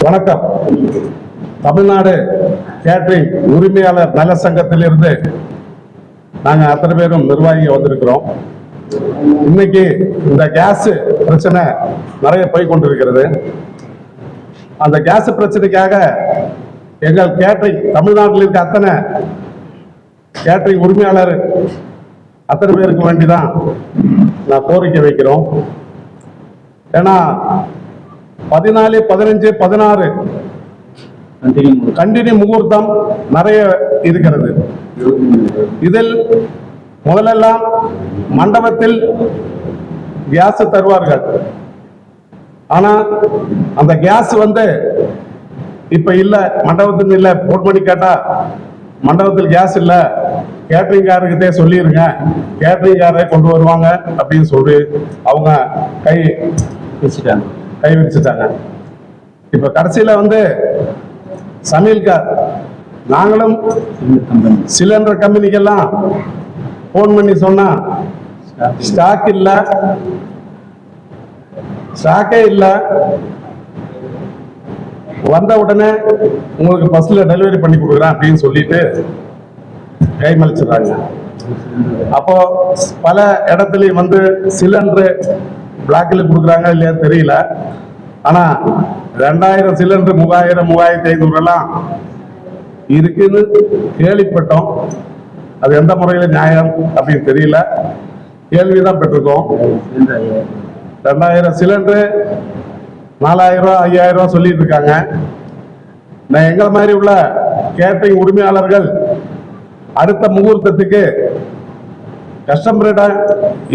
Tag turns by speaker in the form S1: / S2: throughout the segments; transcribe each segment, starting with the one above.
S1: வணக்கம். தமிழ்நாடு கேட்டரிங் உரிமையாளர் நல சங்கத்திலிருந்து நாங்கள் அத்தனை பேரும் நிர்வாகிகள் வந்திருக்கிறோம். இன்னைக்கு இந்த கேஸ் பிரச்சனை நிறைய போய் கொண்டிருக்கிறது. அந்த கேஸ் பிரச்சனைக்காக எங்கள் கேட்டரிங் தமிழ்நாட்டில் இருக்க அத்தனை கேட்டரிங் உரிமையாளர் அத்தனை பேருக்கு வேண்டிதான் நான் கோரிக்கை வைக்கிறோம். ஏன்னா 14, 15, 16 கண்டினியூ முகூர்த்தம் நிறைய இருக்கிறது. இதில் முதலெல்லாம் மண்டபத்தில் கேஸ் தருவார்கள். ஆனா அந்த கேஸ் இப்ப இல்ல, மண்டபத்தில் இல்ல. போன் பண்ணி கேட்டா மண்டபத்தில் கேஸ் இல்ல, கேட்டரிங்காரர்கிட்டே சொல்லிருங்க, கேட்டரிங்காரரை கொண்டு வருவாங்க அப்படின்னு சொல்லி அவங்க கை விரிச்சுட்டாங்க. இப்ப கடைசியில சமையல்கார் நாங்களும் சிலிண்டர் கம்பெனிக்கெல்லாம் போன் பண்ணி சொன்னா ஸ்டாக்கே இல்ல, வந்த உடனே உங்களுக்கு பஸ்ல டெலிவரி பண்ணி கொடுக்குறேன் அப்படின்னு சொல்லிட்டு கைமளிச்சிடுறாங்க. அப்போ பல இடத்துலயும் சிலிண்டர் பிளாக்ல கொடுக்குறாங்க இல்லையா தெரியல. ஆனா 2000 சிலிண்டர் 3000, 3500 எல்லாம் இருக்குன்னு கேள்விப்பட்டோம். அது எந்த முறையில நியாயம் அப்படின்னு தெரியல, கேள்விதான் பெற்றிருக்கோம். 2000 சிலிண்டர் 4000, 5000 சொல்லிட்டு இருக்காங்க. நான் எங்களை மாதிரி உள்ள கேட்டரிங் உரிமையாளர்கள் அடுத்த முகூர்த்தத்துக்கு கஸ்டமரிடம்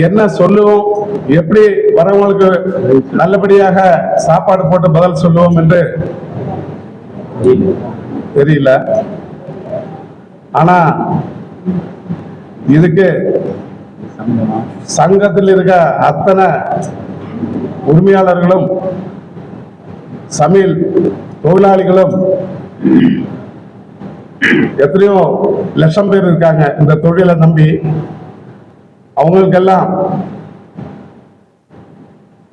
S1: என்ன சொல்லுவோம், எப்படி வரவங்களுக்கு நல்லபடியாக சாப்பாடு போட்டு பதில் சொல்லுவோம் என்று தெரியல. ஆனா இதுக்கு சங்கத்தில் இருக்க அத்தனை உரிமையாளர்களும் சமையல் தொழிலாளிகளும் எத்தனையோ லட்சம் பேர் இருக்காங்க இந்த தொழிலை நம்பி. அவங்களுக்கெல்லாம்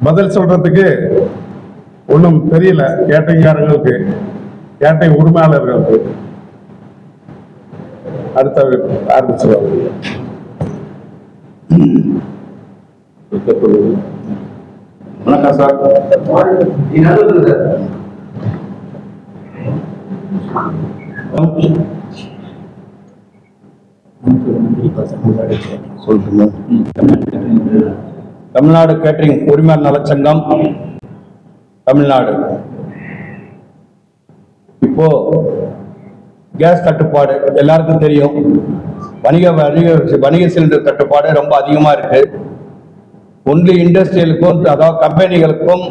S1: பதில் சொல்றதுக்கு ஒன்றும் தெரியல. கேட்டரிங்காரங்களுக்கு, கேட்டரிங் உரிமையாளர்களுக்கு. அடுத்த ஆரம்பிச்சுருவாங்க.
S2: வணக்கம் சார். தமிழ்நாடு கேட்டரிங் உரிமையாளர் நலச்சங்கம் தமிழ்நாடு. இப்போ கேஸ் தட்டுப்பாடு எல்லாருக்கும் தெரியும். வணிக சிலிண்டர் தட்டுப்பாடு ரொம்ப அதிகமா இருக்கு. ஒன்லி இண்டஸ்ட்ரியலுக்கும், அதாவது கம்பெனிகளுக்கும்,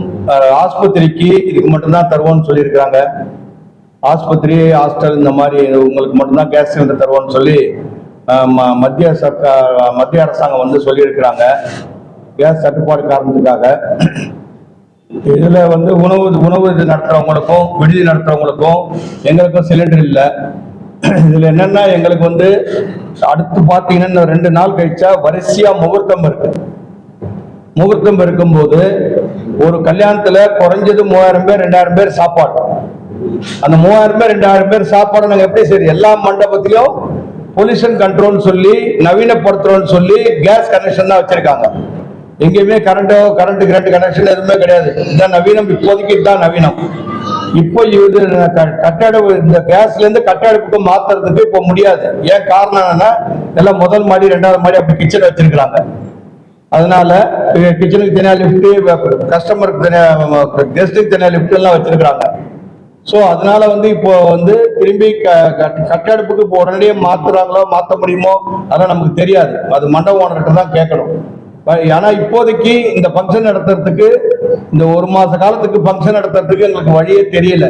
S2: ஆஸ்பத்திரிக்கு இதுக்கு மட்டும்தான் தருவோம்னு சொல்லியிருக்கிறாங்க. ஆஸ்பத்திரி, ஹாஸ்டல் இந்த மாதிரி உங்களுக்கு மட்டும்தான் கேஸ் சிலிண்டர் தருவோம்னு சொல்லி மத்திய அரசாங்கம் சொல்லியிருக்கிறாங்க. கேஸ் தட்டுப்பாடு காரணத்துக்காக இதுல உணவு நடத்துறவங்களுக்கும், விடுதி நடத்துறவங்களுக்கும், எங்களுக்கும் சிலிண்டர் இல்லை. இதுல என்னன்னா எங்களுக்கு அடுத்து பாத்தீங்கன்னா 2 நாள் கழிச்சா வரிசையா முகூர்த்தம் இருக்கு. முகூர்த்தம் இருக்கும்போது ஒரு கல்யாணத்துல குறைஞ்சது 3000 பேர் 2000 பேர் சாப்பாடு. அந்த 3000 பேர் 2000 பேர் சாப்பாடு நாங்க எப்படி சரி எல்லா மண்டபத்திலும் பொல்யூஷன் கண்ட்ரோல் சொல்லி நவீனப்படுத்துறோம்னு சொல்லி கேஸ் கனெக்ஷன் தான் வச்சிருக்காங்க. எங்கேயுமே கரண்ட் கனெக்ஷன் எதுவுமே கிடையாது. இதுதான் நவீனம். இப்போதைக்கு இதுதான் நவீனம். இப்போ இது கட்டடப்பு, இந்த கேஸ்ல இருந்து கட்டடப்புக்கு மாத்துறதுக்கு இப்போ முடியாது. ஏன் காரணம் என்னன்னா எல்லாம் முதல் மாடி 2வது மாடி அப்படி கிச்சன் வச்சிருக்கிறாங்க. அதனால கிச்சனுக்கு தனியா லிப்ட், கஸ்டமருக்கு தனியா, கெஸ்டுக்கு தனியா லிப்ட் எல்லாம் வச்சிருக்கிறாங்க. ஸோ அதனால இப்போ திரும்பி கட்டடப்புக்கு இப்போ உடனடியே மாத்துறாங்களோ மாற்ற முடியுமோ அதெல்லாம் நமக்கு தெரியாது. அது மண்டப ஓனர்கிட்ட தான் கேட்கணும். ஆனா இப்போதைக்கு இந்த ஃபங்க்ஷன் நடத்துறதுக்கு, இந்த 1 மாச காலத்துக்கு ஃபங்க்ஷன் நடத்துறதுக்கு எங்களுக்கு வழியே தெரியல.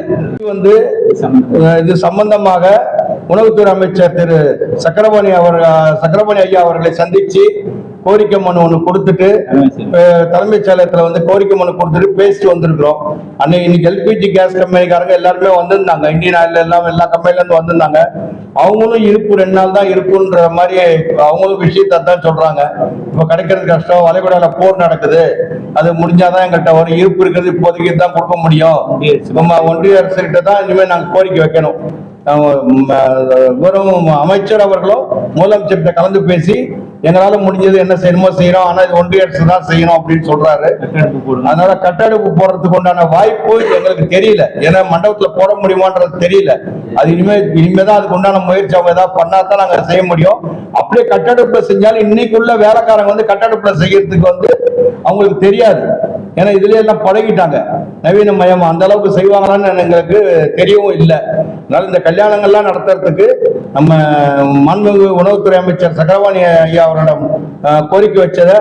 S2: இது சம்பந்தமாக உணவுத்துறை அமைச்சர் திரு சக்கரபாணி ஐயா அவர்களை சந்திச்சு கோரிக்கை மனு ஒண்ணு கொடுத்துட்டு தலைமைச் செயலகத்துல வந்து கோரிக்கை மனு கொடுத்துட்டு பேசிட்டு வந்திருக்கிறோம். இன்னைக்கு எல்பிஜி கேஸ் கம்பெனிக்காரங்க எல்லாருமே வந்திருந்தாங்க, இந்தியன் ஆயில் எல்லாம் எல்லா கம்பெனில இருந்து வந்திருந்தாங்க. அவங்களும் இருப்பு 2 நாள் தான் இருக்குன்ற மாதிரி அவங்களும் விஷயத்தான் சொல்றாங்க. இப்ப கிடைக்கிறது கஷ்டம், வளைகுடால போர் நடக்குது, அது முடிஞ்சாதான் எங்கள்கிட்ட ஒரு இருப்பு இருக்கிறது, இப்போதைக்கு தான் கொடுக்க முடியும். ஒன்றிய அரசு கிட்ட தான் இனிமேல் நாங்க கோரிக்கை வைக்கணும். அமைச்சர் அவர்களும் முதலமைச்சர்கிட்ட கலந்து பேசி எங்களால முடிஞ்சது என்ன செய்யணுமோ செய்யறோம், ஆனா இது ஒன்றிய அரசு தான் செய்யணும் அப்படின்னு சொல்றாரு. அதனால கட்டெடுப்பு போடுறதுக்கு உண்டான வாய்ப்பு எங்களுக்கு தெரியல, ஏன்னா மண்டபத்துல போட முடியுமான்றது தெரியல. அது இனிமேதான் அதுக்கு உண்டான முயற்சி அவங்க ஏதாவது பண்ணாதான் நாங்க செய்ய முடியும். அப்படியே கட்டெடுப்புல செஞ்சாலும் இன்னைக்குள்ள வேலைக்காரங்க வந்து கட்டெடுப்புல செய்யறதுக்கு வந்து அவங்களுக்கு தெரியாது, ஏன்னா இதுல எல்லாம் பழகிட்டாங்க, நவீன மயம் அந்த அளவுக்கு செய்வாங்களான்னு எங்களுக்கு தெரியவும் இல்லை. அதனால இந்த கல்யாணங்கள்லாம் நடத்துறதுக்கு நம்ம மாண்புமிகு உணவுத்துறை அமைச்சர் சக்கரபாணி ஐயா அவரிடம் கோரிக்கை வச்சதை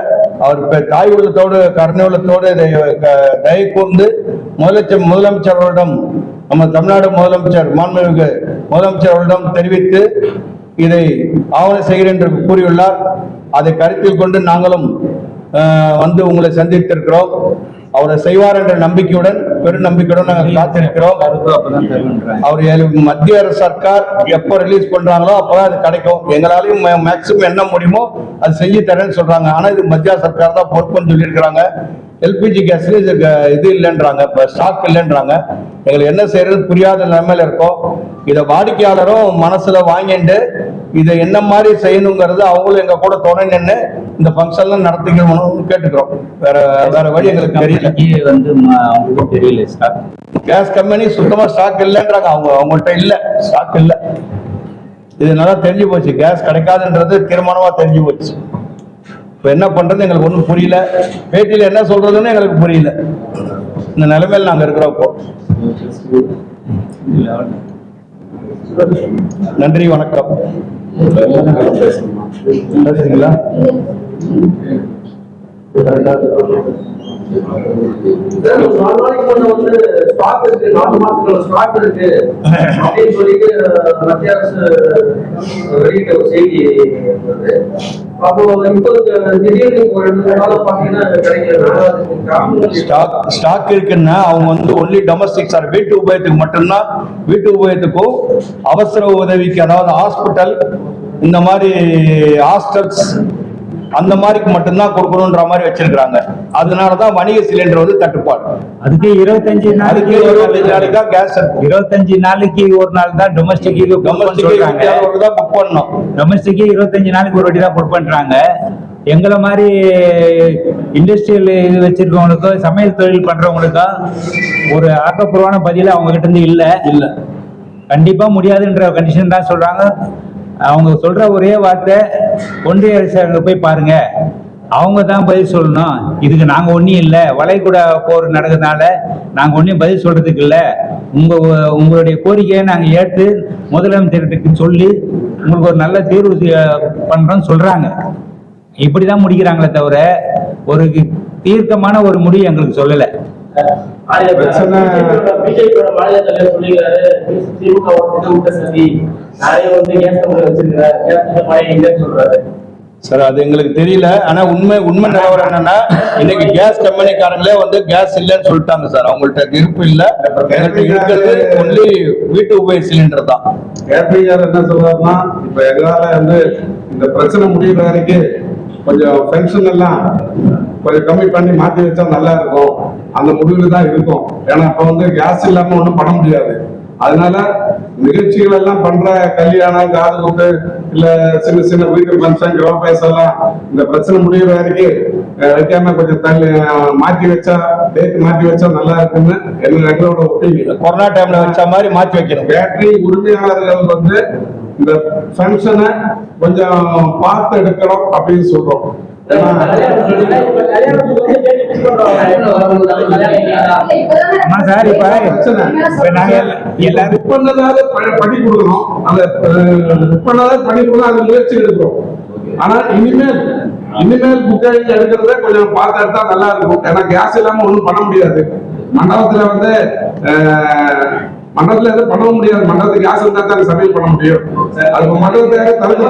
S2: அவர் தாய் உள்ளத்தோடு கருணை உள்ளத்தோடு தயை கூர்ந்து முதலமைச்சர் அவரிடம், நம்ம தமிழ்நாடு முதலமைச்சர் மாண்புமிகு முதலமைச்சர் அவரிடம் தெரிவித்து இதை ஆவணம் செய்கிறேன் என்று கூறியுள்ளார். அதை கருத்தில் கொண்டு நாங்களும் வந்து உங்களை சந்தித்திருக்கிறோம். அவரை செய்வார் என்ற நம்பிக்கையுடன், பெரும் நம்பிக்கையுடன் நாங்கள் காத்திருக்கிறோம். அவர் மத்திய அரசு சர்க்கார் எப்போ ரிலீஸ் பண்றாங்களோ அப்பதான் அது கிடைக்கும். எங்களாலையும் மேக்சிமம் என்ன முடியுமோ அது செஞ்சு தரேன்னு சொல்றாங்க. ஆனா இது மத்திய சர்க்கார் தான் பொறுப்புன்னு சொல்லியிருக்கிறாங்க. எல்பிஜி கேஸ்ல இது இல்லைன்றாங்க, இப்ப ஸ்டாக் இல்லைன்றாங்க. எங்களுக்கு என்ன செய்யறது புரியாத நிலைமையில இருக்கோம். இதை வாடிக்கையாளரும் மனசுல வாங்கிட்டு இதை என்ன மாதிரி செய்யணுங்கிறது அவங்களும் எங்க கூட துணை நின்று இந்த ஃபங்க்ஷன்லாம் நடத்திக்கணும்னு கேட்டுக்கிறோம். வேற வழி எங்களுக்கு தெரியல. கேஸ் கம்பெனி சுத்தமா ஸ்டாக் இல்லைன்றாங்க, அவங்கள்ட்ட இல்ல, ஸ்டாக் இல்ல. இது நல்லா தெரிஞ்சு போச்சு, கேஸ் கிடைக்காதுன்றது தீர்மானமா தெரிஞ்சு போச்சு. இப்ப என்ன பண்றது எங்களுக்கு ஒண்ணும் புரியல, பேட்டியில என்ன சொல்றதுன்னு எங்களுக்கு புரியல. இந்த நிலைமையில் நாங்க இருக்கிறோம். நன்றி, வணக்கம். பேசுறீங்களா?
S3: ஸ்டாக் இருக்கு, 4 மாசத்துக்குள்ள ஸ்டாக் இருக்கு அப்படின்னு சொல்லிட்டு மத்திய அரசு வெளியிட்ட ஒரு செய்தி இருந்தது. அப்போ இப்போது திடீர்னு ஒரு 2 நாள் பாத்தீங்கன்னா கிடைக்கல.
S2: ஸ்டாக் இருக்குன்னா அவங்க வந்து ஒன்லி டொமஸ்டிக் சார், வீட்டு உபயோகத்துக்கு மட்டும்தான், வீட்டு உபயோகத்துக்கும் அவசர உதவிக்கு, அதாவது ஹாஸ்பிட்டல் இந்த மாதிரி ஹாஸ்டல்ஸ் அந்த மாதிரிக்கு மட்டும்தான் கொடுக்கணும்ன்ற மாதிரி வச்சிருக்காங்க. அதனாலதான் வணிக சிலிண்டர் வந்து தட்டுப்பாடு.
S4: அதுக்கு 25 நாளைக்கு
S2: தான் கேஸ்,
S4: 25 நாளைக்கு ஒரு நாள் தான் டொமஸ்டிக்
S2: தான் புக் பண்ணணும்.
S4: டொமஸ்டிக் 25 நாளைக்கு ஒரு வாட்டி தான் புக் பண்றாங்க. எங்களை மாதிரி இண்டஸ்ட்ரியல் இது வச்சிருக்கவங்களுக்கோ சமையல் தொழில் பண்றவங்களுக்கோ ஒரு ஆக்கப்பூர்வமான பதில அவங்க கிட்ட இருந்து இல்ல கண்டிப்பா முடியாதுன்ற கண்டிஷன் தான் சொல்றாங்க. அவங்க சொல்ற ஒரே வார்த்தை, ஒன்றிய அரசு அங்க போய் பாருங்க, அவங்க தான் பதில் சொல்லணும், இதுக்கு நாங்க ஒன்றும் இல்லை, வளைகுடா போர் நடக்கிறதுனால நாங்க ஒன்றும் பதில் சொல்றதுக்கு இல்லை, உங்களுடைய கோரிக்கையை நாங்க ஏற்று முதலமைச்சர்கிட்ட சொல்லி உங்களுக்கு ஒரு நல்ல தீர்வு பண்றோம்னு சொல்றாங்க. இப்படிதான் முடிக்கிறாங்களே தவிர ஒரு தீர்க்கமான ஒரு முடிவு எங்களுக்கு சொல்லல.
S3: பிஜேபியோட மாநில தலைவர் சொல்லிக்கிறாரு, திமுக சொல்றாரு
S2: சார். அது எங்களுக்கு தெரியல. ஆனா உண்மை நிலவரம் என்னன்னா, இன்னைக்கு கேஸ் கம்பெனிக்காரங்களே வந்து கேஸ் இல்லைன்னு சொல்லிட்டாங்க சார். அவங்கள்ட்ட இருப்பு இல்ல, இருக்கிறது ஒன்லி வீட்டு உபயோக சிலிண்டர் தான்.
S1: கேபிஆர் என்ன சொல்றாருன்னா, இப்ப எங்களால வந்து இந்த பிரச்சனை முடிகிற வரைக்கும் கொஞ்சம் பென்ஷன் எல்லாம் கொஞ்சம் கம்மி பண்ணி மாற்றி வச்சா நல்லா இருக்கும், அந்த முடிவுல தான் இருக்கும். ஏன்னா அப்ப வந்து கேஸ் இல்லாம ஒண்ணும் பண்ண முடியாது. அதனால நிகழ்ச்சிகள் எல்லாம் பண்ற கல்யாணம், காது குத்து, இல்ல சின்ன சின்ன வீட்டு ஃபங்க்ஷன், கிரகப்பேச எல்லாம் இந்த பிரச்சனை முடிகிற வரைக்கும் வைக்காம கொஞ்சம் தள்ளி மாற்றி வச்சா, டேட் மாற்றி வச்சா நல்லா இருக்குன்னு எங்களோட ஒப்பீனியன்.
S2: கொரோனா டைம்ல வச்ச மாதிரி மாற்றி வைக்கணும்.
S1: பேட்டரி உரிமையாளர்கள் வந்து இந்த ஃபங்க்ஷனை கொஞ்சம் பார்த்து எடுக்கணும் அப்படின்னு சொல்றோம். முயற்சி எடுக்கிறோம். ஆனா இனிமேல் புத்தகம் எடுக்கிறத கொஞ்சம் பார்த்து எடுத்தா நல்லா இருக்கும். ஏன்னா கேஸ் இல்லாம ஒண்ணும் பண்ண முடியாது. மண்டபத்துல வந்து மண்டபத்துல எதுவும் பண்ண முடியாது. மண்டபத்துக்கு கேஸ் இருந்தா தான் சமையல் பண்ண முடியும். அது மண்டபத்தை தவிர்த்து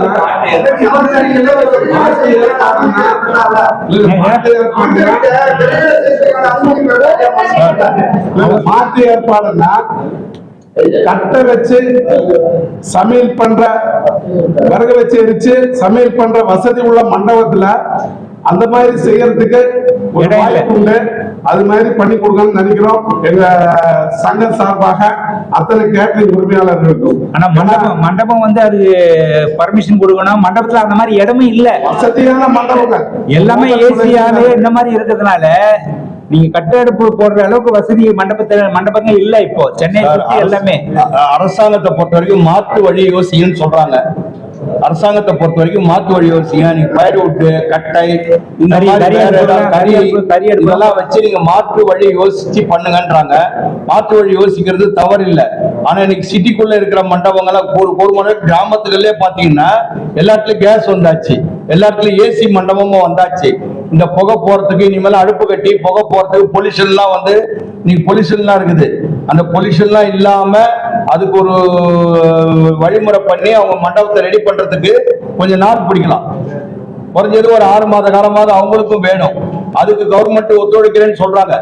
S1: மாற்று ஏற்பாடுன்னா கட்டை வச்சு சமையல் பண்ற, விறகு வச்சு எரிச்சு சமையல் பண்ற வசதி உள்ள மண்டபத்துல அந்த மாதிரி செய்யறதுக்கு ஒரு வாய்ப்பு உண்டு. அது மாதிரி பண்ணி கொடுக்கணும்னு நினைக்கிறோம் எங்க சங்கம் சார்பாக அத்தனை கேட்டரிங் உரிமையாளர்களுக்கும்.
S4: ஆனா மண்டபம் வந்து அது பர்மிஷன் கொடுக்கணும். மண்டபத்துல அந்த மாதிரி இடமே இல்ல, வசதியான
S1: மண்டபங்கள்
S4: எல்லாமே ஏசியாவே இந்த மாதிரி இருக்கிறதுனால நீங்க கட்டெடுப்பு போடுற அளவுக்கு வசதி மண்டபங்கள் இல்ல. இப்போ சென்னை எல்லாமே
S2: அரசாங்கத்தை பொறுத்த வரைக்கும் மாற்று வழி யோசிங்கன்னு சொல்றாங்க. அரசாங்கத்தை பொறுத்த வரைக்கும் மாற்று வழி யோசிங்க. நீங்க பயிர்வுட்டு கட்டை இந்த மாதிரி இதெல்லாம் வச்சு நீங்க மாற்று வழி யோசிச்சு பண்ணுங்கன்றாங்க. மாற்று வழி யோசிக்கிறது தவறு இல்லை. ஆனா இன்னைக்கு சிட்டிக்குள்ள இருக்கிற மண்டபங்களை ஒரு மணி கிராமத்துக்குள்ளே பாத்தீங்கன்னா எல்லா இடத்துலயும் கேஸ் வந்தாச்சு, எல்லா இடத்துலயும் ஏசி மண்டபமும் வந்தாச்சு. இந்த புகை போறதுக்கு இனிமேல் அடுப்பு கட்டி புகை போறதுக்கு பொல்யூஷன்லாம் வந்து நீங்க பொல்யூஷன்லாம் இருக்குது. அந்த பொல்யூஷன்லாம் இல்லாம அதுக்கு ஒரு வழிமுறை பண்ணி அவங்க மண்டபத்தை ரெடி பண்றதுக்கு கொஞ்சம் நாள் பிடிக்கலாம். குறைஞ்சது ஒரு 6 மாத காலமாவது அவங்களுக்கும் வேணும். அதுக்கு கவர்மெண்ட் ஒத்துழைக்கிறேன்னு சொல்றாங்க.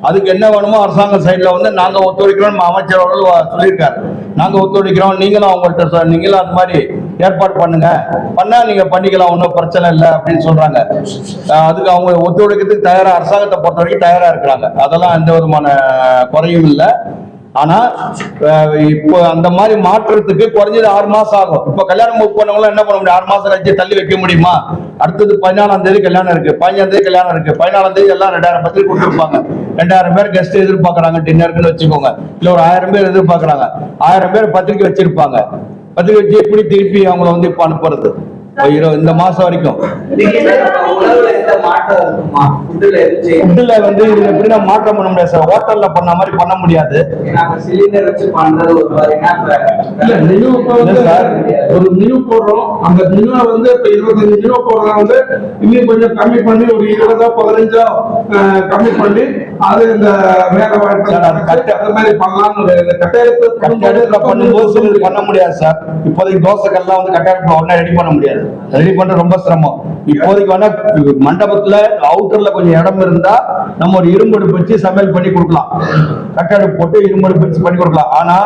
S2: அதுக்கு என்ன வேணுமோ அரசாங்க சைட்ல வந்து நாங்க ஒத்துழைக்கிறோம். அமைச்சர் அவர்கள் சொல்லியிருக்காரு, நாங்க ஒத்துழைக்கிறோம், நீங்களும் அவங்கள்ட்ட நீங்களும் அது மாதிரி ஏற்பாடு பண்ணுங்க, பண்ணா நீங்க பண்ணிக்கலாம், ஒன்றும் பிரச்சனை இல்லை அப்படின்னு சொல்றாங்க. அதுக்கு அவங்க ஒத்துழைக்கிறதுக்கு தயாரா, அரசாங்கத்தை பொறுத்த வரைக்கும் தயாரா இருக்கிறாங்க. அதெல்லாம் எந்த விதமான குறையும் இல்லை. ஆனா இப்போ அந்த மாதிரி மாற்றத்துக்கு குறைஞ்சது 6 மாசம் ஆகும். இப்ப கல்யாணம் புக் பண்ணவங்க என்ன பண்ண முடியும்? 6 மாசம் கழிச்சு தள்ளி வைக்க முடியுமா? அடுத்தது 14ஆம் தேதி கல்யாணம் இருக்கு, 15ஆம் தேதி கல்யாணம் இருக்கு, 14ஆம் தேதி எல்லாம் 2000 பத்திரிக்கை கொடுத்துருப்பாங்க. 2000 பேர் கெஸ்ட் எதிர்பார்க்கறாங்க டின்னருக்குன்னு வச்சுக்கோங்க. இல்ல ஒரு 1000 பேர் எதிர்பார்க்கறாங்க. 1000 பேர் பத்திரிக்கை வச்சிருப்பாங்க. பத்திரிக்கை வச்சு எப்படி திருப்பி அவங்களை வந்து இப்ப அனுப்புறது? இந்த மாசம் வரைக்கும் ஃபுட்டுல வந்து இது எப்படின்னா மாற்றம் பண்ண முடியாது சார். ஹோட்டல்ல பண்ண மாதிரி பண்ண முடியாது.
S1: ஒரு மெனு போடுறோம், அந்த மெனுவை வந்து இப்ப 25 மெனு போடுறதா வந்து இன்னும் கொஞ்சம் கம்மி பண்ணி ஒரு 20 15 கம்மி பண்ணி அது இந்த வேலை வாய்ப்பு அந்த மாதிரி பண்ணலாம்னு
S2: கட்டடத்துல பண்ணும்போது பண்ண முடியாது சார். இப்போதைக்கு தோசைகள்லாம் வந்து கட்டடத்துல உடனே ரெடி பண்ண முடியாது. ரெடி பண்ற ரொம்ப சிரமம். இப்போதைக்கு வேணா மண்டபத்துல அவுட்டர்ல கொஞ்சம் இடம் இருந்தா நம்ம ஒரு இரும்படுப்பு வச்சு சமையல் பண்ணி கொடுக்கலாம். கட்டடப்பு போட்டு இரும்படுப்பு வச்சு பண்ணி கொடுக்கலாம். ஆனா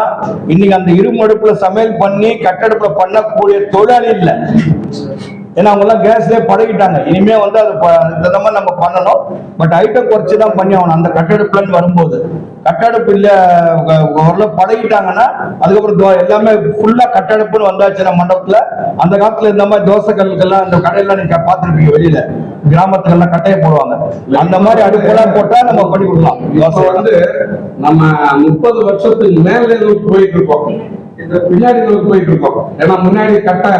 S2: இன்னைக்கு அந்த இரும்படுப்புல சமையல் பண்ணி கட்டடப்புல பண்ணக்கூடிய தொழிலாளி இல்லை. ஏன்னா அவங்க எல்லாம் கேஸ்லயே பழகிட்டாங்க. இனிமே வந்து அது இந்த மாதிரி நம்ம பண்ணணும். பட் ஐட்டம் குறைச்சுதான் பண்ணி ஆகணும். அந்த கட்டடப்புலன்னு வரும்போது கட்டடப்பு இல்ல ஓரளவு பழகிட்டாங்கன்னா அதுக்கப்புறம் எல்லாமே ஃபுல்லா கட்டடப்புன்னு வந்தாச்சு மண்டபத்துல. அந்த காலத்துல இந்த மாதிரி தோசை கல்லுக்கெல்லாம் இந்த கடையெல்லாம் நீங்க பாத்துருப்பீங்க, வெளியில கிராமத்துக்கெல்லாம் கட்டையை போடுவாங்க. அந்த மாதிரி அடுப்பெல்லாம் போட்டா நம்ம பண்ணி கொடுக்கலாம்.
S1: தோசை வந்து நம்ம 30 வருஷத்துக்கு மேல போயிட்டு இருக்கோம், பின்னாடி போயிட்டு இருக்கோம். ஏன்னா முன்னாடி கட்டை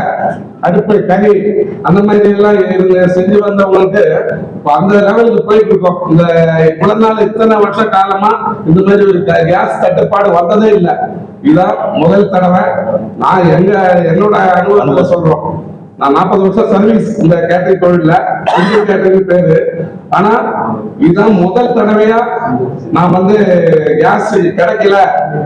S1: அடுப்பு கறி அந்த மாதிரி எல்லாம் செஞ்சு வந்தவங்களுக்கு அந்த லெவலுக்கு போயிட்டு இருக்கோம். இந்த இவ்வளவு நாள் இத்தனை வருஷ காலமா இந்த மாதிரி ஒரு கேஸ் தட்டுப்பாடு வந்ததே இல்லை. இதான் முதல் தடவை. நான் என்னோட அனுபவத்துல சொல்றோம். நான் 40 வருஷம் சர்வீஸ் இந்த கேட்டரிங் தொழில, கேட்டரிங் பேரு. ஆனா இதுதான் முதல் தடவையா நான் வந்து கேஸ் கிடைக்கல,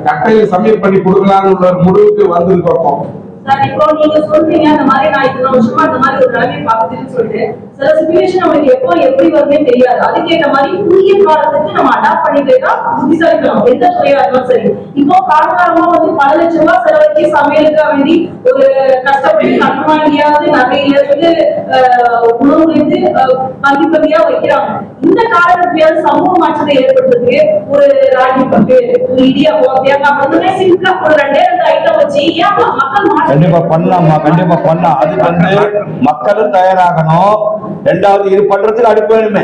S1: கட்டையில சமையல் பண்ணி கொடுக்கலாம்னு ஒரு முடிவுக்கு வந்திருக்கோம்.
S5: சார், இப்போ நீங்க சொல்றீங்க அந்த மாதிரி நான் இத்தனை வருஷமா அந்த மாதிரி ஒரு நிலைமை பார்த்துன்னு சொல்லிட்டு சில சிச்சுவேஷன் நம்மளுக்கு எப்போ எப்படி வருமே தெரியாது. அதுக்கேற்ற மாதிரி குறுகிய காலத்துக்கு நம்ம அடாப்ட் பண்ணிட்டு தான் புத்திசாலித்தனம் எந்த துறையா இருந்தாலும் சரி. இப்போ காலகாலமா வந்து பல லட்சம் ரூபாய் செலவழிச்சு சமையலுக்காக வேண்டி ஒரு கஷ்டப்பட்டு கட்டுமானியாவது நகையில இருந்து உணவுல இருந்து பங்கு பங்கியா வைக்கிறாங்க. இந்த காலகட்டத்திலேயாவது சமூக மாற்றத்தை ஏற்படுத்துறதுக்கு ஒரு ராகி பங்கு, ஒரு இடியாப்பம், தேங்காய் சிம்பிளா ஒரு 2 ஐட்டம் வச்சு ஏன் மக்கள்
S2: கண்டிப்பா பண்ணலாமா? கண்டிப்பா பண்ணலாம். அதுக்கு வந்து மக்களும் தயாராகணும். 2வது இது பண்றதுக்கு அடுப்பு வேணுமே.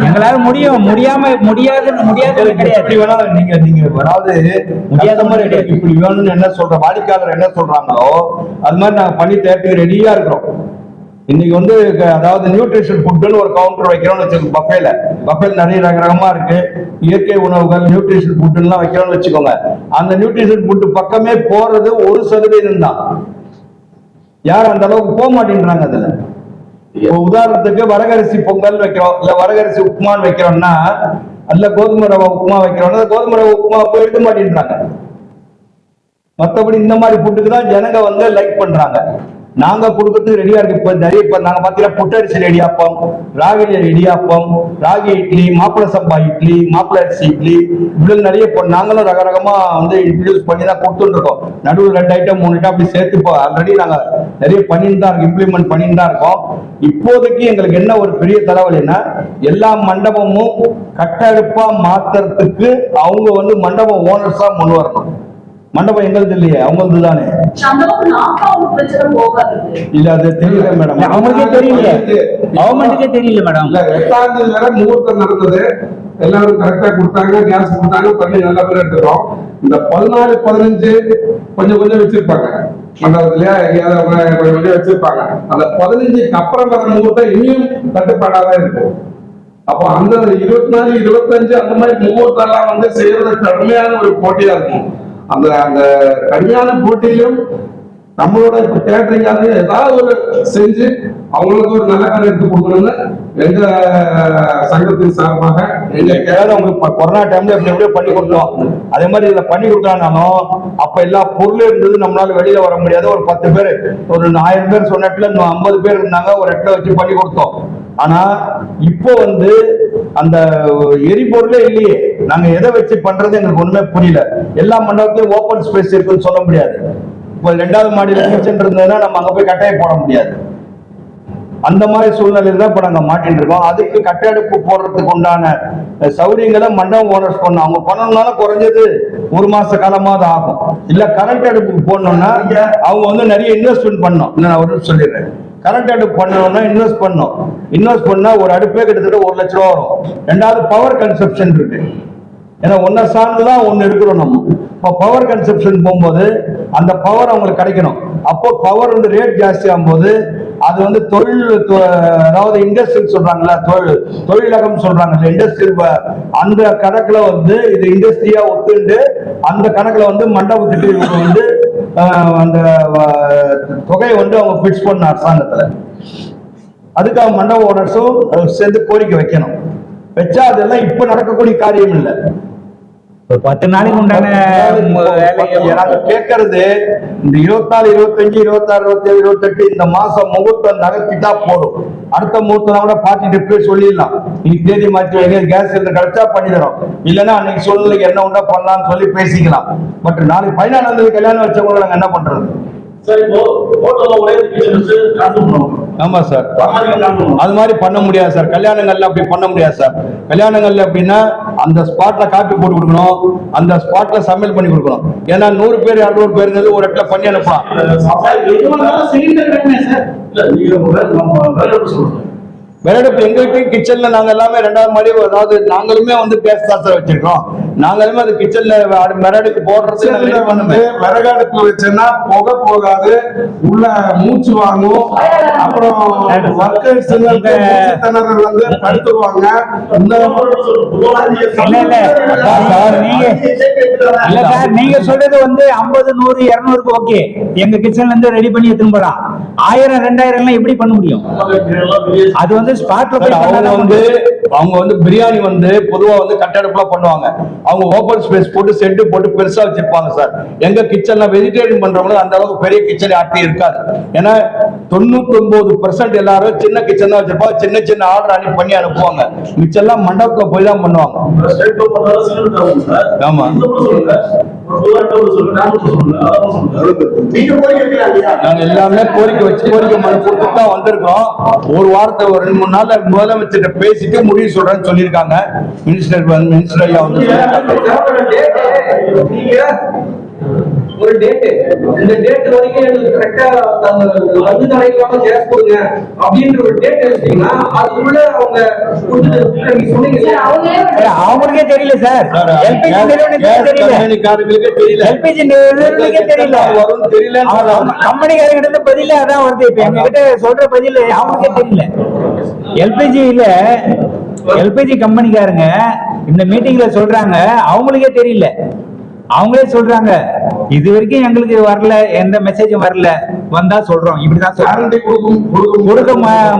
S4: எங்களால முடியும், முடியாது
S2: கிடையாது. நீங்க அதாவது முடியாத மாதிரி இப்படி வேணும்னு என்ன சொல்ற வாடிக்கையாளர் என்ன சொல்றாங்களோ அது மாதிரி நாங்க பண்ணி தேர்த்துக்கு ரெடியா இருக்கிறோம். இன்னைக்கு வந்து அதாவது நியூட்ரிஷன் ஃபுட்னு ஒரு கவுண்டர் வைக்கிறோம்னு வச்சுக்கோங்க. பஃபேல நிறைய ரகமா இருக்கு. இயற்கை உணவுகள் நியூட்ரிஷன் ஃபுட்லாம் வைக்கிறோம்னு வச்சுக்கோங்க. அந்த நியூட்ரிஷன் ஃபுட் பக்கமே போறது 1% தான். யாரும் அந்த அளவுக்கு போக மாட்டேன்றாங்க. அதுல உதாரணத்துக்கு வரகரிசி பொங்கல் வைக்கிறோம், இல்ல வரகரிசி உப்புமான்னு வைக்கிறோம்னா, அல்ல கோதுமை ரவை உப்புமா வைக்கிறோம்னா கோதுமை ரவை உப்புமா போய் எடுக்க மாட்டேன்றாங்க. மற்றபடி இந்த மாதிரி ஃபுட்டுக்கு தான் ஜனங்க வந்து லைக் பண்றாங்க. நாங்க கொடுக்கறதுக்கு ரெடியா இருக்கு. இப்ப நிறைய இப்ப நாங்க பாத்தீங்கன்னா புட்டரிசி இடியாப்பம், ராகி இடியாப்பம், ராகி இட்லி, மாப்பிள சம்பா இட்லி, மாப்பிள அரிசி இட்லி, இப்படி நிறைய நாங்களும் ரகரகமா வந்து இன்ட்ரடியூஸ் பண்ணி தான் கொடுத்துட்டு இருக்கோம். நடுவில் 2 ஐட்டம் 3 ஐட்டம் அப்படி சேர்த்து இப்போ ஆல்ரெடி நாங்க நிறைய பண்ணிட்டு தான் இருக்கோம், இம்ப்ளிமெண்ட் பண்ணிட்டு தான் இருக்கோம். இப்போதைக்கு எங்களுக்கு என்ன ஒரு பெரிய தலைவலின்னா, எல்லா மண்டபமும் கட்டடுப்பா மாத்துறதுக்கு அவங்க வந்து மண்டபம் ஓனர்ஸா முன் வரணும். மண்டபம் எங்களுது இல்லையே, அவங்களது தானே. இல்ல அது தெரியல மேடம்,
S4: அவங்களுக்கே தெரியல, கவர்மெண்ட்டுக்கே தெரியல மேடம்.
S1: 8ஆம் தேதி வரை முகூர்த்தம் நடந்தது, எல்லாரும் கரெக்டா கொடுத்தாங்க, கேஸ் கொடுத்தாங்க, பண்ணி நல்ல பேர் எடுத்துக்கிறோம். இந்த 14, 15 கொஞ்சம் கொஞ்சம் வச்சிருப்பாங்க மண்டபத்திலேயே, எங்கேயாவது கொஞ்சம் கொஞ்சம் வச்சிருப்பாங்க. அந்த 15க்கு அப்புறம் வர முகூர்த்தம் இனியும் தட்டுப்பாடாதான் இருக்கும். அப்போ அந்த 24, 25 அந்த மாதிரி முகூர்த்தம் எல்லாம் வந்து செய்யறது கடுமையான ஒரு போட்டியா இருக்கும். அந்த அந்த கடுமையான போட்டியிலும் நம்மளோட இப்ப கேட்டரிங்காக ஏதாவது ஒரு செஞ்சு அவங்களுக்கு ஒரு நல்ல காரியம் எடுத்து கொடுக்கணும்னு எங்க சங்கத்தின் சார்பாக
S2: எங்களுக்கு அவங்க கொரோனா டைம்ல எப்படியோ பண்ணி கொடுத்தோம். அதே மாதிரி இதுல பண்ணி கொடுக்கறானாலும் அப்ப எல்லா பொருளும் இருந்தது, நம்மளால வெளியில வர முடியாது. ஒரு 10 பேர், ஒரு 1000 பேர் சொன்ன இடத்துல 50 பேர் இருந்தாங்க, ஒரு இடத்துல வச்சு பண்ணி கொடுத்தோம். ஆனா இப்போ வந்து அந்த எரிபொருளே இல்லையே, நாங்க எதை வச்சு பண்றது எங்களுக்கு ஒண்ணுமே புரியல. எல்லா மண்டபத்திலயும் ஓபன் ஸ்பேஸ் இருக்குன்னு சொல்ல முடியாது. இப்போ 2வது மாடியில கிச்சன் இருந்ததுன்னா நம்ம அங்க போய் கட்டாயம் போட முடியாது. அந்த மாதிரி சூழ்நிலையில தான் இப்ப நாங்க மாட்டிட்டு இருக்கோம். அதுக்கு கட்டடுப்பு போடுறதுக்கு உண்டான சௌரியங்களை மண்டபம் ஓனர்ஸ் பண்ணணும். அவங்க பண்ணணும்னாலும் குறைஞ்சது 1 மாச காலமாவது ஆகும். இல்ல கரண்ட் அடுப்புக்கு போடணும்னா அவங்க வந்து நிறைய இன்வெஸ்ட்மெண்ட் பண்ணணும். நான் ஒரு சொல்லிடுறேன், கரண்ட் அடுப்பு பண்ணணும்னா இன்வெஸ்ட் பண்ணணும். இன்வெஸ்ட் பண்ணா ஒரு அடுப்பே கிட்டத்தட்ட 1 லட்ச ரூபா வரும். 2வது பவர் கன்சப்ஷன் இருக்கு. ஏன்னா ஒன்ன சார்ந்துதான் ஒன்னு எடுக்கிறோம் நம்ம. இப்போ பவர் கன்சப்ஷன் போகும்போது அந்த பவர் அவங்களுக்கு கிடைக்கணும். அப்போ பவர் வந்து ரேட் ஜாஸ்தி ஆகும்போது அது வந்து தொழில், அதாவது இண்டஸ்ட்ரியல் சொல்றாங்கல்ல, தொழிலகம் சொல்றாங்கல்ல, இண்டஸ்ட்ரியல், அந்த கணக்குல வந்து இது இண்டஸ்ட்ரியா ஒத்துண்டு அந்த கணக்குல வந்து மண்டபத்துக்கு இவங்க வந்து அந்த தொகையை வந்து அவங்க பிக்ஸ் பண்ண அரசாங்கத்துல. அதுக்காக மண்டப ஓனர்ஸும் சேர்ந்து கோரிக்கை வைக்கணும். வச்சா அதெல்லாம் இப்ப நடக்கக்கூடிய காரியம் இல்லை.
S4: 10 நாளைக்கு உண்டான
S2: நாங்க கேட்கறது இந்த 24, 25, 26, 27, 28 இந்த மாசம் முகூர்த்தம் நகர்த்திட்டா போதும். அடுத்த முகூர்த்தம் கூட பார்ட்டிட்டு போய் சொல்லிடலாம், இன்னைக்கு தேதி மாற்றி வைங்க, கேஸ் சிலிண்டர் கிடைச்சா பண்ணி தரோம், இல்லைன்னா அன்னைக்கு சூழ்நிலைக்கு என்ன உண்டா பண்ணலாம்னு சொல்லி பேசிக்கலாம். பட் நாளைக்கு 14ஆம் தேதி கல்யாணம் வச்சவங்க நாங்க என்ன பண்றது? ஆமா சார், அது மாதிரி பண்ண முடியாது சார். கல்யாணங்கள்ல அப்படி பண்ண முடியாது சார். கல்யாணங்கள்ல அப்படின்னா அந்த ஸ்பாட்ல காப்பி போட்டு கொடுக்கணும், அந்த ஸ்பாட்ல சமையல் பண்ணி கொடுக்கணும். ஏன்னா 100 பேர் 200 பேர் ஒரு இடத்துல பண்ணி அனுப்பலாம். விறகடுப்பு எங்களுக்கு கிச்சன்ல நாங்க எல்லாமே 2வது மாடி, அதாவது நாங்களுமே வந்து கேஸ் தான் சார் வச்சிருக்கோம். நாங்களுமே அது கிச்சன்ல விறகடுப்பு போடுறது
S1: விறகடுப்பு வச்சோன்னா புகை போகாது, உள்ள மூச்சு வாங்கும். அப்புறம் ஒர்க்கர்ஸ் வந்து படுத்துருவாங்க.
S4: நீங்க சொல்றது வந்து 50, 100, 200க்கு ஓகே, எங்க கிச்சன்ல இருந்து ரெடி பண்ணி எடுத்துன்னு போலாம். 1000, 2000 எல்லாம் எப்படி பண்ண முடியும்? அது வந்து
S2: அவங்க வந்து பிரியாணி வந்து பொதுவா வந்து கட்டடுப்புல பண்ணுவாங்க. அவங்க ஓபன் ஸ்பேஸ் போட்டு செட்டு போட்டு பெருசா வச்சிருப்பாங்க சார். எங்க கிச்சன்ல வெஜிடேரியன் பண்றவங்க அந்த அளவுக்கு பெரிய கிச்சன் ஆட்டி இருக்காது. ஏன்னா 99% எல்லாரும் சின்ன கிச்சன் தான் வச்சிருப்பாங்க. சின்ன சின்ன ஆர்டர் அனுப்பி பண்ணி அனுப்புவாங்க. மிச்செல்லாம் மண்டபத்துல போய் தான் பண்ணுவாங்க. ஆமா, நாங்க எல்லாமே கோரிக்கை வச்சு கோரிக்கை மனு கொடுத்துட்டு தான் வந்திருக்கோம். ஒரு வாரத்தை ஒரு 2-3 நாள்ல முதலமைச்சர்கிட்ட பேசிட்டு முடிவு சொல்றேன்னு சொல்லியிருக்காங்க. மினிஸ்டர் ஐயா வந்து
S3: ஒரு டேட், இந்த டேட் வரைக்கும் எங்களுக்கு கரெக்டா வந்து தலைக்காம கேஸ் கொடுங்க அப்படின்ற ஒரு டேட் எடுத்தீங்கன்னா அதுக்குள்ள அவங்க நீங்க சொன்னீங்க
S4: அவங்களுக்கே தெரியல சார். எல்பிஜி நிறுவனத்துக்கே தெரியல, எல்பிஜி நிறுவனத்துக்கே தெரியல, வரும் தெரியல. கம்பெனிக்காரங்க கிட்ட பதில அதான் வருது. இப்ப எங்க கிட்ட சொல்ற பதில் அவங்களுக்கே தெரியல. எல்பிஜி கம்பெனிக்காரங்க இந்த மீட்டிங்ல சொல்றாங்க, அவங்களுக்கே தெரியல. அவங்களே சொல்றாங்க இது வரைக்கும் எங்களுக்கு வரல, எந்த மெசேஜும் வரல, வந்தா சொல்றோம், இப்படிதான் கொடுக்க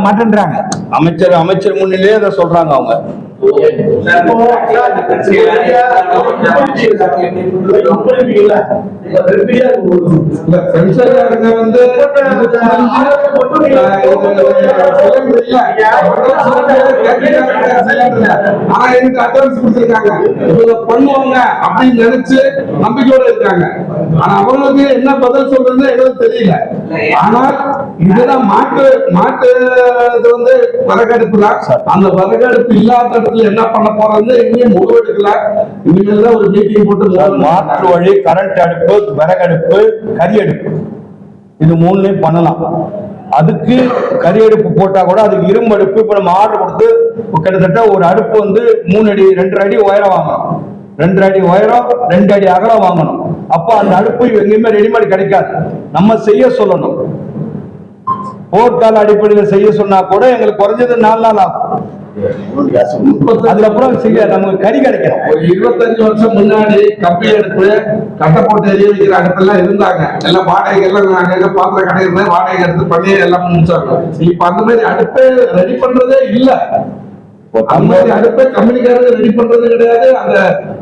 S4: மாட்டேன்றாங்க.
S2: அமைச்சர் முன்னிலேயே அதை சொல்றாங்க அவங்க.
S1: இந்த ஃப்ரெண்ட்ஸாக வந்து ஆனா எனக்கு அட்வான்ஸ் கொடுத்துருக்காங்க, இவங்க பண்ணுவாங்க அப்படின்னு நினைச்சு நம்பிக்கையோட இருக்காங்க. ஆனா அவங்களுக்கு என்ன பதில் சொல்றதுன்னு எங்களுக்கு தெரியல. ஆனால் இதுதான் மாட்டு இது வந்து வரகடுப்பு தான். அந்த வரகடுப்பு இல்லாத இடத்துல என்ன பண்ண போறது இன்னும் முடிவெடுக்கல. இனிமேல் தான் ஒரு மீட்டிங் போட்டு
S2: மாற்று வழி கரண்ட் அடுப்பு, விறகடுப்பு, கரி அடுப்பு, இது மூணுலயும் பண்ணலாம். அதுக்கு கரி அடுப்பு போட்டா கூட அதுக்கு இரும்பு அடுப்பு இப்ப நம்ம ஆர்டர் கொடுத்து கிட்டத்தட்ட ஒரு அடுப்பு வந்து 3 அடி 2.5 அடி உயரம் வாங்கணும், 2 அடி உயரம் 2 அடி அகலம் வாங்கணும். அப்ப அந்த அடுப்பு எங்கேயுமே ரெடிமேட் கிடைக்காது, நம்ம செய்ய சொல்லணும். போர்க்கால அடிப்படையில் செய்ய சொன்னா கூட எங்களுக்கு குறைஞ்சது 4 நாள் ஆகும். அதுக்கப்புறம் செய்ய நமக்கு கறி கிடைக்கும்.
S1: ஒரு 25 வருஷம் முன்னாடி கம்பி அடுப்பு, கட்டை போட்டு எரிய வைக்கிற அடுப்பெல்லாம் இருந்தாங்க. எல்லாம் வாடகை எல்லாம் நாங்க பாத்திர கடை இருந்தா வாடகை எடுத்து பண்ணி எல்லாம் முடிச்சாங்க. இப்ப அந்த மாதிரி அடுப்பே ரெடி பண்றதே இல்ல. அந்த மாதிரி அடுப்பை கம்பெனிக்காரங்க ரெடி பண்றது கிடையாது. அந்த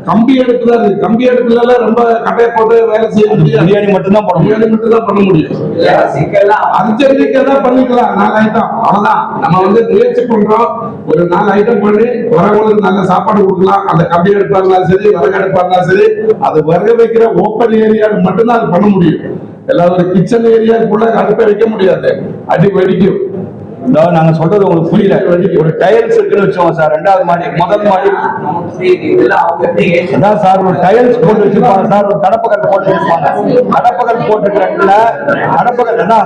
S1: கம்பி அடுப்பு தான் இருக்கு. கம்பி அடுப்புல எல்லாம் ரொம்ப கட்டையை போட்டு வேலை செய்ய முடியாது.
S2: பிரியாணி மட்டும் தான்
S1: பண்ண முடியும். அர்ஜென்டிக்கா தான் பண்ணிக்கலாம். 4 ஐட்டம் அவ்வளவுதான். நம்ம வந்து முயற்சி பண்றோம், ஒரு 4 ஐட்டம் பண்ணி வரவங்களுக்கு நல்ல சாப்பாடு கொடுக்கலாம். அந்த கம்பி அடுப்பா இருந்தாலும் சரி, விறகு அடுப்பா இருந்தாலும் சரி, அது விறகு வைக்கிற ஓப்பன் ஏரியா மட்டும்தான் அது பண்ண முடியும். எல்லாரும் ஒரு கிச்சன் ஏரியாக்குள்ள அடுப்பை வைக்க முடியாது, அடி வெடிக்கும்.
S2: நாங்க சொல்றது உங்களுக்கு புரியல. ஒரு டைல்ஸ் இருக்குன்னு வச்சோம் சார், 2வது மாடி, முதல் மாடி அதான் சார் ஒரு டைல்ஸ் போட்டு வச்சிருப்பாங்க சார், ஒரு கடப்பகல் போட்டு வச்சிருப்பாங்க. கடப்பகல் போட்டுக்கிறதுல கடப்பகல் தான்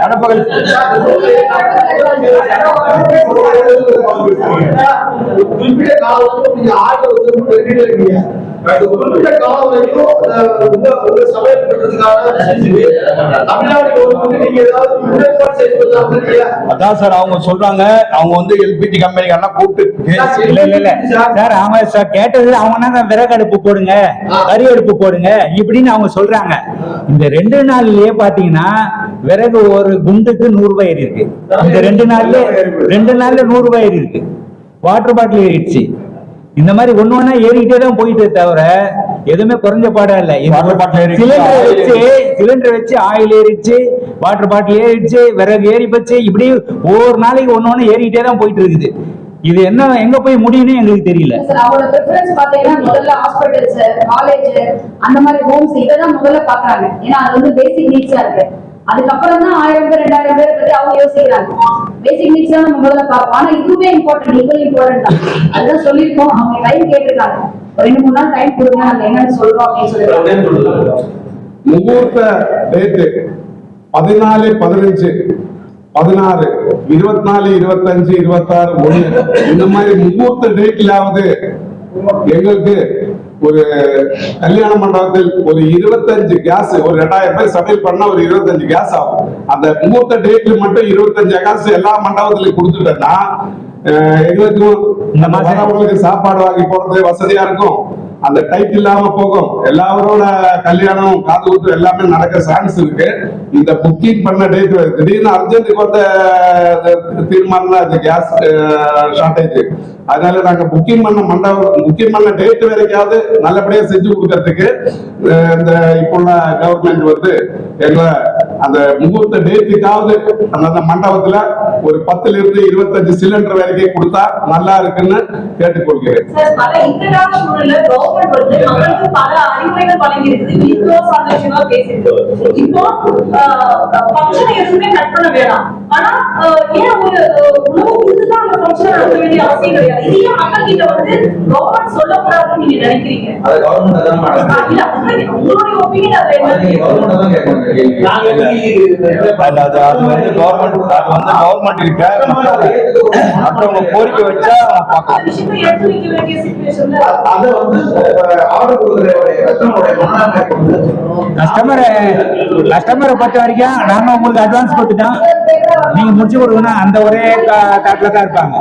S2: கடப்பகல்
S3: குறிப்பிட்ட காலம் நீங்க ஆர்டர் இருக்கீங்க. குறிப்பிட்ட காலம் வரைக்கும் சமையல் பண்றதுக்கான தமிழ்நாடு கவர்மெண்ட் நீங்க ஏதாவது முன்னேற்பாடு செய்ய.
S2: அதான் சார் அவங்க சொல்றாங்க, அவங்க வந்து எல்பிஜி கம்பெனிக்காரலாம் கூப்பிட்டு
S4: இல்ல சார், அவங்க சார் கேட்டது அவங்க விறகு அடுப்பு போடுங்க, கறி அடுப்பு போடுங்க இப்படின்னு அவங்க சொல்றாங்க. இந்த 2 நாள்லயே பாத்தீங்கன்னா விறகு ஒரு குண்டுக்கு 100 ரூபாய் இருக்கு. இந்த 2 நாள்ல 100 ரூபாய் இருக்கு. வாட்டர் பாட்டில் ஏறிடுச்சு. இந்த மாதிரி ஒண்ணு ஏறிக்கிட்டே தான் போயிட்டே தவிர எதுவுமே குறைஞ்ச பாடா இல்ல. சிலிண்டர் வச்சு ஆயில் ஏறிடுச்சு, வாட்டர் பாட்டில் ஏறிடுச்சு, விறகு ஏறி போச்சு. இப்படி ஒவ்வொரு நாளைக்கு ஒண்ணு ஏறிக்கிட்டே தான் போயிட்டு இருக்குது. இது என்ன எங்க போய் முடியும்னு எங்களுக்கு தெரியல.
S6: அவங்களோட பிரெஃபரன்ஸ் பாத்தீங்கன்னா முதல்ல ஹாஸ்பிட்டல்ஸ், காலேஜ், அந்த மாதிரி ஹோம்ஸ் இதெல்லாம் முதல்ல பாக்குறாங்க. ஏன்னா அது வந்து பேசிக் நீட்ஸா இருக்கு. அதுக்கப்புறம் தான் 1000 பேர் 2000 பேர் பத்தி அவங்க யோசிக்கிறாங்க. பேசிக் நீட்ஸ் தான் நம்ம முதல்ல பார்ப்போம். ஆனா இதுவுமே இம்பார்ட்டன்ட், ஈக்குவல் இம்பார்ட்டன்ட் தான். அதுதான் சொல்லியிருக்கோம். அவங்க டைம் கேட்டிருக்காங்க, 2-3 நாள் டைம் கொடுங்க, நாங்க என்னன்னு சொல்றோம் அப்படின்னு சொல்லிருக்காங்க.
S1: முகூர்த்த டேட்டு 14, 15, 16, 24, 25, 26, 1 இந்த மாதிரி முகூர்த்த டேட்லாவது எங்களுக்கு ஒரு கல்யாண மண்டபத்தில் ஒரு 25 கேஸ், ஒரு 2000 பேர் சமையல் பண்ணா ஒரு 25 கேஸ் ஆகும். அந்த முகூர்த்த டேட்ல மட்டும் 25 கேஸ் எல்லா மண்டபத்திலையும் கொடுத்துட்டோம்னா எங்களுக்கு சாப்பாடு வாங்கி போறது வசதியா இருக்கும். அந்த டைட் இல்லாம போகும். எல்லாரோட கல்யாணம், காது குத்து எல்லாமே நடக்க சான்ஸ் இருக்கு. இந்த புக்கிங் பண்ண டேட் திடீர்னு அர்ஜென்ட்டுக்கு வந்த தீர்மானம் தான் இந்த கேஸ் ஷார்டேஜ். அதனால நாங்க புக்கிங் பண்ண டேட் வரைக்காவது நல்லபடியா செஞ்சு கொடுக்கறதுக்கு இந்த இப்போள்ள கவர்மெண்ட் வந்து எங்க அந்த முகூர்த்த டேட்டுக்காவது அந்த மண்டபத்துல ஒரு 10 இருந்து 25 சிலிண்டர் வரைக்கும் கொடுத்தா நல்லா இருக்குன்னு கேட்டுக்கொள்கிறேன்.
S5: கவர்மெண்ட் வந்து மக்களுக்கு பல அறிவுரைகள் வழங்கி இருக்குது. இவ்வளோ சந்தோஷமா பேசிருக்கு. இப்போ ஃபங்க்ஷன் எதுவுமே கட் பண்ண வேணாம். ஆனா ஏன் ஒரு உணவு கொடுத்துதான் அந்த ஃபங்க்ஷன் நடத்த வேண்டிய அவசியம் கிடையாது. இது ஏன் மக்கள் கிட்ட வந்து கவர்மெண்ட் சொல்லக்கூடாதுன்னு நீங்க நினைக்கிறீங்க?
S3: அது கவர்மெண்ட் தான்
S5: மேடம். உங்களுடைய ஒப்பீனியன் அது என்ன?
S3: கவர்மெண்ட் தான் கேட்கணும்.
S2: கவர்மெண்ட் இருக்க மற்றவங்க கோரிக்கை வச்சா
S5: விஷயத்தை எடுத்து வைக்க வேண்டிய சிச்சுவேஷன்ல
S3: அதை வந்து ஆர்டர் கொடுக்குற
S4: கஸ்டமரை பொறுத்த வரைக்கும் நாங்க உங்களுக்கு அட்வான்ஸ் கொடுத்துட்டோம். நீங்க முடிச்சு கொடுக்கணும் அந்த ஒரே தாட்டில தான் இருப்பாங்க.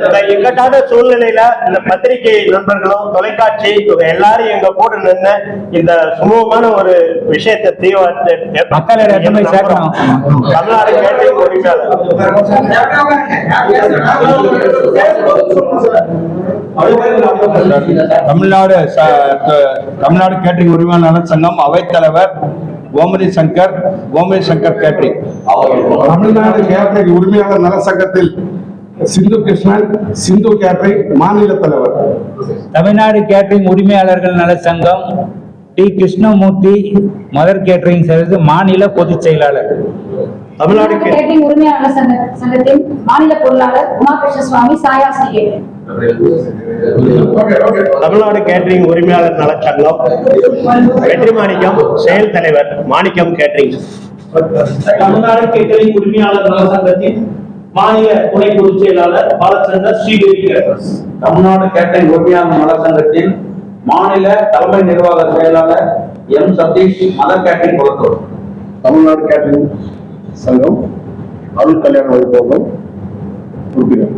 S7: இந்த இக்கட்டான சூழ்நிலையில இந்த பத்திரிகை நண்பர்களும் தொலைக்காட்சி இவங்க எல்லாரும் எங்க கூட நின்று இந்த சுமூகமான ஒரு விஷயத்தை
S4: மக்கள் இடத்துல போய் சேர்க்கணும்.
S7: தமிழ்நாடு கேட்டரிங் உரிமையாளர்
S2: தமிழ்நாடு கேட்டரிங் உரிமையாளர் சங்கம் அவைத்தலைவர் கோமதி சங்கர் கேட்டரிங்.
S1: தமிழ்நாடு கேட்டரிங் உரிமையாளர் நல சங்கத்தில் சிந்து கிருஷ்ணன், சிந்து கேட்டரிங் மாநில தலைவர்.
S4: தமிழ்நாடு கேட்டரிங் உரிமையாளர்கள் நல சங்கம் T Krishnamurthy mother catering service மாநில பொதுச் செயலாளர்.
S7: தமிழ்நாடு
S6: கேட்டரிங் உரிமையாளர் சங்கத்தின் மாநில பொருளாளர் உமாகிருஷ்ண சுவாமி சாயாஸ்ரீ கேட்டரிங்.
S7: தமிழ்நாடு கேட்டரிங் உரிமையாளர் நலச்சங்கம் வெற்றி மாணிக்கம் செயல் தலைவர் மாணிக்கம் கேட்டரிங்.
S3: தமிழ்நாடு கேட்டரிங் உரிமையாளர் நல சங்கத்தின் மாநில துணை பொதுச் செயலாளர் பாலச்சந்தர் ஸ்ரீதேவி கேட்டர்ஸ்.
S8: தமிழ்நாடு கேட்டரிங் உரிமையாளர் நல சங்கத்தின் மாநில தலைமை நிர்வாக செயலாளர் M Sathish mother catering Kolathur.
S1: Tamil Nadu catering சங்கம் அருள் கல்யாண வைபவம் உறுப்பினர்.